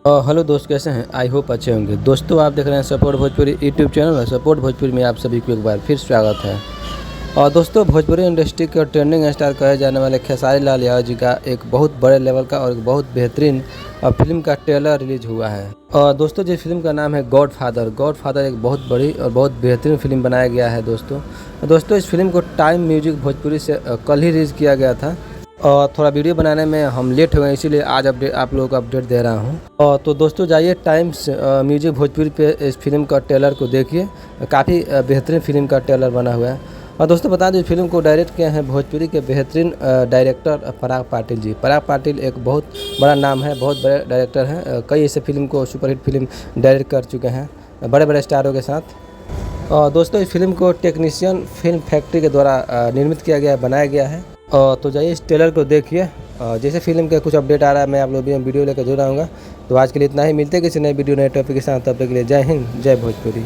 Hello दोस्त, कैसे हैं? आई होप अच्छे होंगे। दोस्तों, आप देख रहे हैं सपोर्ट भोजपुरी यूट्यूब चैनल और सपोर्ट भोजपुरी में आप सभी को एक बार फिर स्वागत है। और दोस्तों, भोजपुरी इंडस्ट्री के ट्रेंडिंग स्टार कहे जाने वाले खेसारी लाल यादव जी का एक बहुत बड़े लेवल का और एक बहुत बेहतरीन फिल्म का ट्रेलर रिलीज हुआ है। और दोस्तों, जिस फिल्म का नाम है गॉडफादर। गॉडफादर एक बहुत बड़ी और बहुत बेहतरीन फिल्म बनाया गया है दोस्तों, इस फिल्म को टाइम म्यूजिक भोजपुरी से कल ही रिलीज़ किया गया था। और थोड़ा वीडियो बनाने में हम लेट हो गए, इसीलिए आज अपडेट आप लोगों को अपडेट दे रहा हूं। और तो दोस्तों, जाइए टाइम्स म्यूजिक भोजपुरी पे इस फिल्म का ट्रेलर को देखिए। काफ़ी बेहतरीन फिल्म का ट्रेलर बना हुआ है। और दोस्तों, बता दें, इस फिल्म को डायरेक्ट किए हैं भोजपुरी के बेहतरीन डायरेक्टर पराग पाटिल जी। पराग पाटिल एक बहुत बड़ा नाम है, बहुत बड़े डायरेक्टर हैं। कई ऐसे फिल्म को सुपरहिट फिल्म डायरेक्ट कर चुके हैं बड़े बड़े स्टारों के साथ। और दोस्तों, इस फिल्म को टेक्नीशियन फिल्म फैक्ट्री के द्वारा निर्मित किया गया है, बनाया गया है। तो जाइए इस ट्रेलर को देखिए। जैसे फिल्म का कुछ अपडेट आ रहा है, मैं आप लोग भी वीडियो लेकर जरूर आऊँगा। तो आज के लिए इतना ही, मिलते हैं किसी नए वीडियो नए टॉपिक के साथ। तब तक के लिए जय हिंद, जय भोजपुरी।